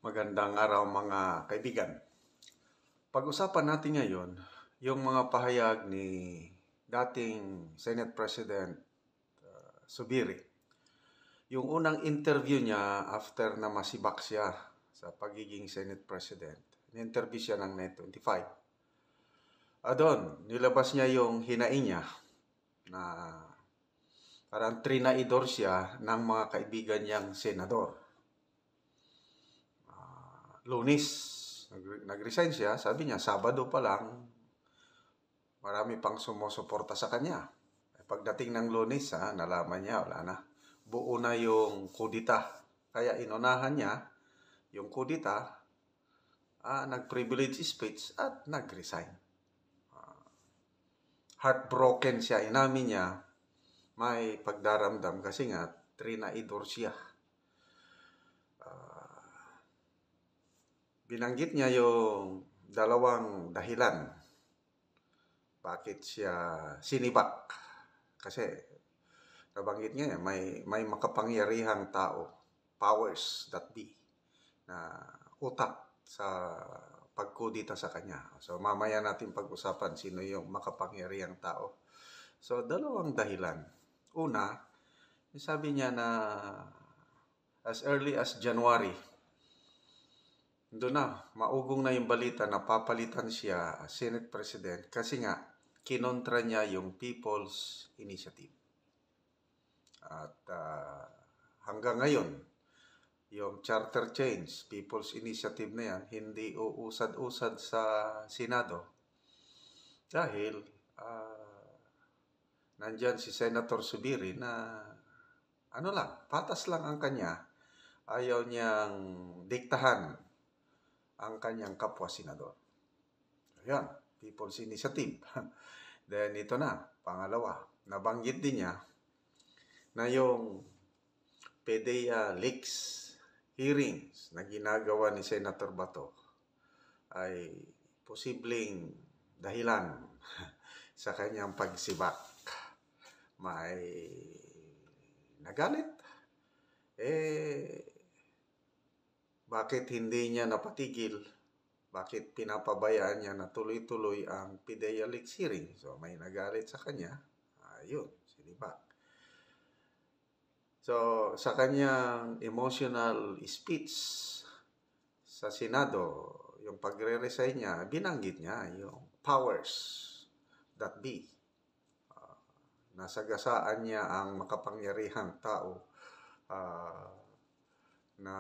Magandang araw mga kaibigan. Pag-usapan natin ngayon yung mga pahayag ni dating Senate President Zubiri. Yung unang interview niya after na masibak siya sa pagiging Senate President. Ni-interview siya ng Net25. Doon, nilabas niya yung hinain niya na parang trinaidor siya ng mga kaibigan niyang senador. Lunes, nag-resign siya. Sabi niya, Sabado pa lang, marami pang sumusuporta sa kanya. Pagdating ng Lunes, nalaman niya, wala na. Buo na yung kudita. Kaya inunahan niya yung kudita, nag-privilege speech at nag-resign. Heartbroken siya. Inamin niya, may pagdaramdam kasi nga, trinaidor siya. Binanggit niya yung dalawang dahilan bakit siya sinibak. Kasi nabanggit niya, may makapangyarihang tao, powers that be, na utak sa pagkudita sa kanya. So mamaya natin pag-usapan sino yung makapangyarihang tao. So dalawang dahilan. Una, sabi niya na as early as January, doon na, maugong na yung balita na papalitan siya as Senate President kasi nga, kinontra niya yung People's Initiative. At hanggang ngayon, yung charter change, People's Initiative na yan, hindi uusad-usad sa Senado. Dahil, nandyan si Senator Zubiri na, patas lang ang kanya, ayaw niyang diktahan ang kanyang kapwa senador. Ayan, People's Initiative. Then ito na, pangalawa, nabanggit din niya na yung PDEA leaks hearings na ginagawa ni Senator Bato ay posibleng dahilan sa kanyang pagsibak. May nagalit. Bakit hindi niya napatigil? Bakit pinapabayaan niya na tuloy-tuloy ang PDEA leaks hearing? So, may nagalit sa kanya. Ayun, sinibak. So, sa kanyang emotional speech sa Senado, yung pagre-resign niya, binanggit niya yung powers that be. Nasagasaan niya ang makapangyarihang tao na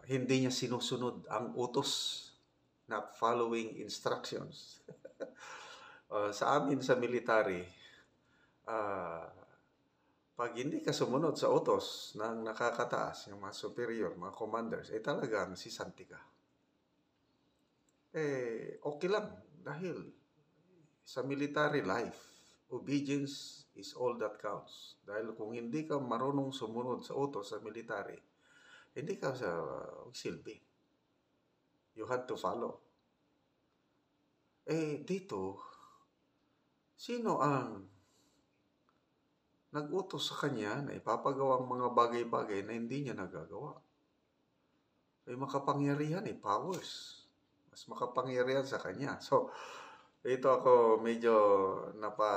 hindi niya sinusunod ang utos, not following instructions. Sa amin sa military, pag hindi ka sumunod sa utos ng nakakataas, yung mga superior, mga commanders, talagang sisanti ka. Okay lang, dahil sa military life, obedience is all that counts. Dahil kung hindi ka marunong sumunod sa utos sa military, hindi ka sa silbi. You had to follow. Dito, sino ang nag-utos sa kanya na ipapagawa ang mga bagay-bagay na hindi niya nagagawa? Makapangyarihan, powers. Mas makapangyarihan sa kanya. So, ito ako medyo napatawa.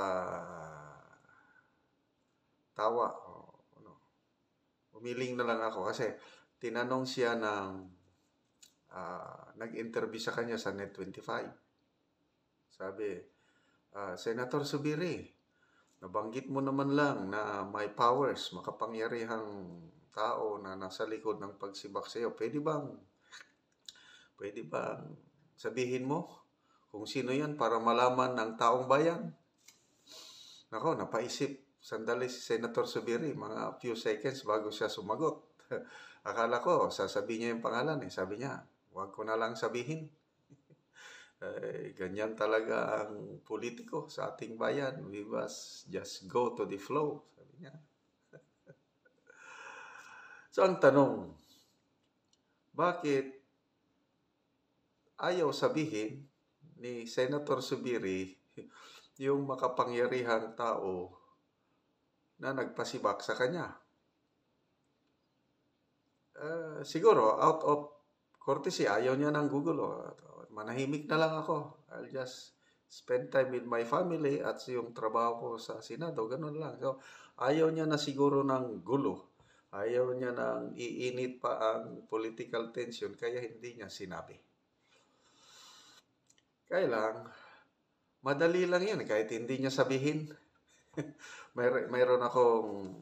Umiling na lang ako kasi tinanong siya ng nag-interview sa kanya sa Net25. Sabi, Senator Zubiri, nabanggit mo naman lang na may powers, makapangyarihang tao na nasa likod ng pagsibak sa iyo. Pwede bang sabihin mo kung sino yan para malaman ng taong bayan? Nako, napaisip sandali si Senator Zubiri, mga few seconds bago siya sumagot. Akala ko, sasabihin niya yung pangalan. Sabi niya, huwag ko na lang sabihin. Ganyan talaga ang politiko sa ating bayan. We must just go to the flow. Sabi niya. So, ang tanong, bakit ayaw sabihin ni Senator Zubiri yung makapangyarihang tao na nagpasibak sa kanya? Siguro out of courtesy, ayaw niya ng gugulo. Manahimik na lang ako. I'll just spend time with my family at yung trabaho ko sa Senado, ganun lang. So, ayaw niya na siguro ng gulo. Ayaw niya nang iinit pa ang political tension, kaya hindi niya sinabi. Kaya lang, madali lang yan, kahit hindi niya sabihin. Mayroon akong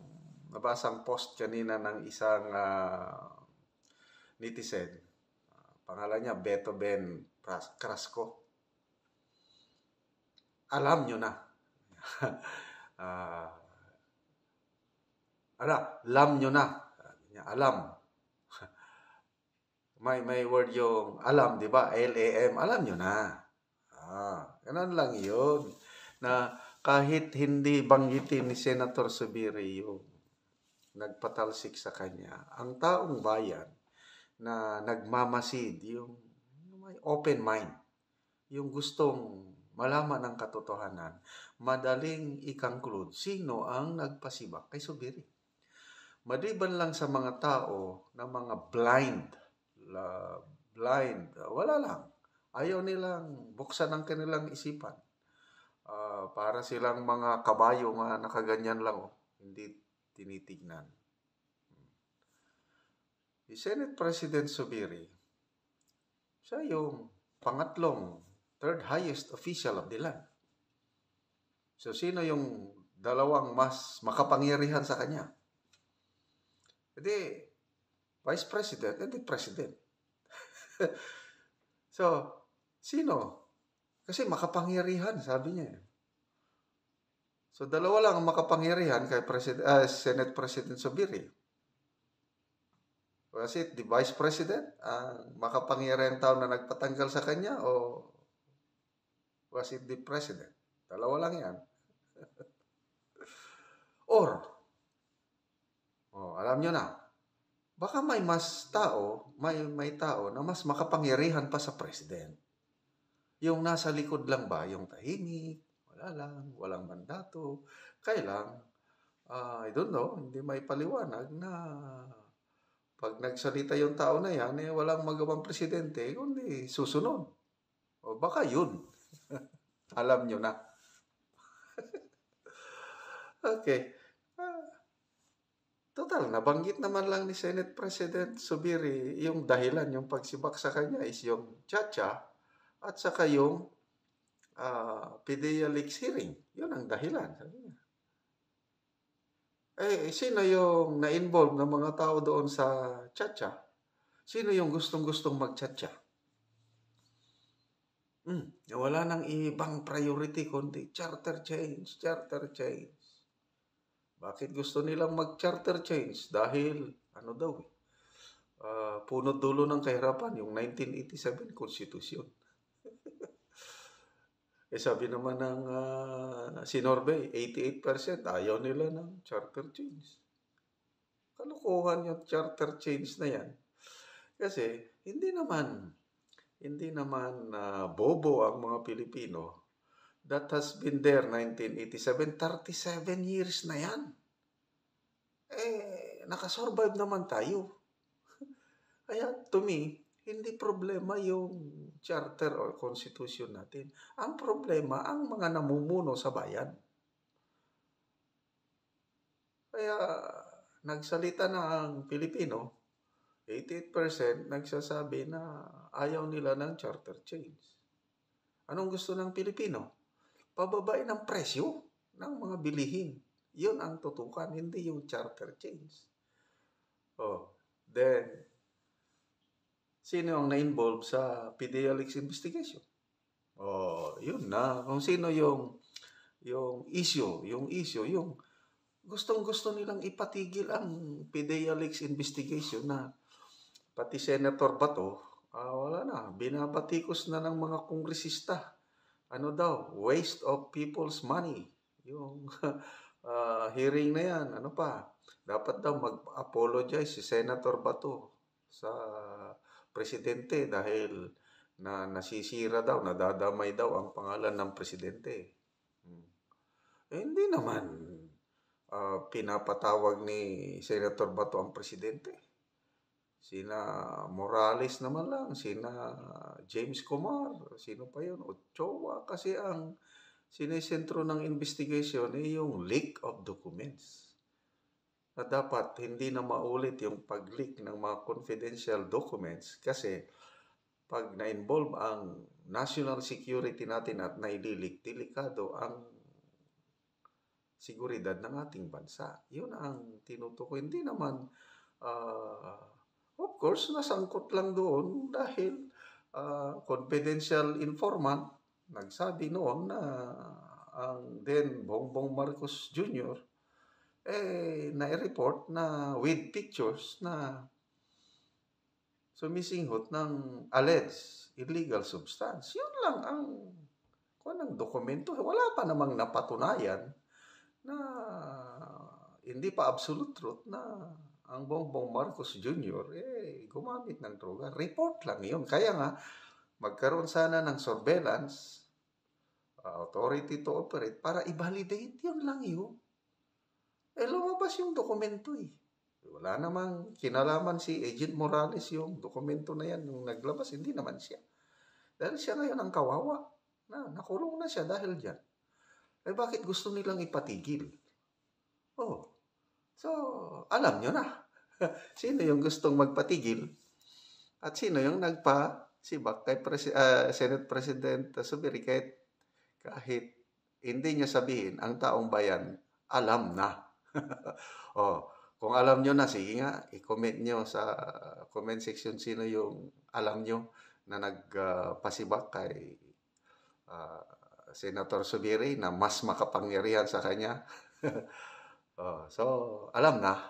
nabasang post kanina ng isang netizen. Pangalan niya Beto Ben Crasco. Alam nyo na. Alam nyo na. Alam. May word yung alam, di ba? L-A-M. Alam nyo na. Ganun lang yun. Na kahit hindi banggitin ni Senator Zubiri yung nagpatalsik sa kanya, ang taong bayan na nagmamasid, yung may open mind, yung gustong malaman ng katotohanan, madaling i-conclude sino ang nagpasibak kay Zubiri. Maliban lang sa mga tao na mga blind, wala lang. Ayaw nilang buksan ang kanilang isipan. Para silang mga kabayo nga nakaganyan lang, hindi tinitignan. Si Senate President Zubiri, siya yung third highest official of the land. So, sino yung dalawang mas makapangyarihan sa kanya? Hindi, Vice President, hindi President. So, sino? Kasi makapangyarihan, sabi niya. So, dalawa lang ang makapangyarihan kay Senate President Zubiri. Was it the Vice President, ang makapangyarihang tao na nagpatanggal sa kanya, o was it the President? Dalawa lang yan. Or, alam nyo na, baka may tao na mas makapangyarihan pa sa President. Yung nasa likod lang ba, yung tahimik, walang mandato, kaya lang, I don't know, hindi may paliwanag na pag nagsalita yung tao na yan, walang magawang presidente, kundi susunod. O baka yun. Alam nyo na. Okay. Total, nabanggit naman lang ni Senate President Zubiri yung dahilan, yung pagsibak sa kanya is yung Chacha at saka yung PDEA leaks hearing. Yun ang dahilan. Sabi niya. Sino yung na-involve ng mga tao doon sa Chacha? Sino yung gustong-gustong mag-Chacha? Wala nang ibang priority kundi charter change. Bakit gusto nilang mag-charter change? Dahil, punot dulo ng kahirapan, yung 1987 Constitution. Sabi naman ng Sinorbey, 88% ayaw nila ng charter change. Kalukuhan yung charter change na yan. Kasi, hindi naman bobo ang mga Pilipino. That has been there 1987, 37 years na yan. Nakasurvive naman tayo. Kaya to me, hindi problema yung charter or constitution natin. Ang problema, ang mga namumuno sa bayan. Kaya nagsalita na ang Pilipino, 88% nagsasabi na ayaw nila ng charter change. Anong gusto ng Pilipino? Pababain ang presyo ng mga bilihin. Yun ang tutukan, hindi yung charter change. Then, sino ang na-involve sa PDEA leaks investigation? Yun na. Kung sino yung issue, yung gustong-gusto nilang ipatigil ang PDEA leaks investigation na pati Senator Bato, wala na, binabatikos na ng mga kongresista. Waste of people's money. Yung hearing na yan, dapat daw mag-apologize si Senator Bato sa presidente dahil nasisira daw, nadadamay daw ang pangalan ng presidente. Hindi naman pinapatawag ni Senator Bato ang presidente. Sina Morales naman lang, sina James Comar, sino pa yun? Ochoa, kasi ang sinisentro ng investigation ay yung leak of documents. Na dapat hindi na maulit yung pag-leak ng mga confidential documents kasi pag na-involve ang national security natin at naililik, delikado ang seguridad ng ating bansa. Yun ang tinutukoy. Hindi naman, ah, of course, nasangkot lang doon dahil confidential informant nagsabi noon na ang then Bongbong Marcos Jr. Na-report na with pictures na sumisinghot ng alleged illegal substance. Yun lang ang ng dokumento. Wala pa namang napatunayan na hindi pa absolute truth na ang Bongbong Marcos Jr. Gumamit ng droga. Report lang yun. Kaya nga, magkaroon sana ng surveillance, authority to operate, para i-validate. Yun lang yun. Lumabas yung dokumento eh. Wala namang kinalaman si Agent Morales yung dokumento na yan. Nung naglabas, hindi naman siya. Dahil siya ngayon ang kawawa. Nakulong na siya dahil dyan. Bakit gusto nilang ipatigil? So, alam nyo na. Sino yung gustong magpatigil? At sino yung nagpa-sibak kay Senate President Zubiri kahit hindi niya sabihin, ang taong bayan, alam na. Kung alam nyo na, sige nga, i-comment nyo sa comment section sino yung alam nyo na nagpasibak kay Senator Zubiri na mas makapangyarihan sa kanya. So, alam na.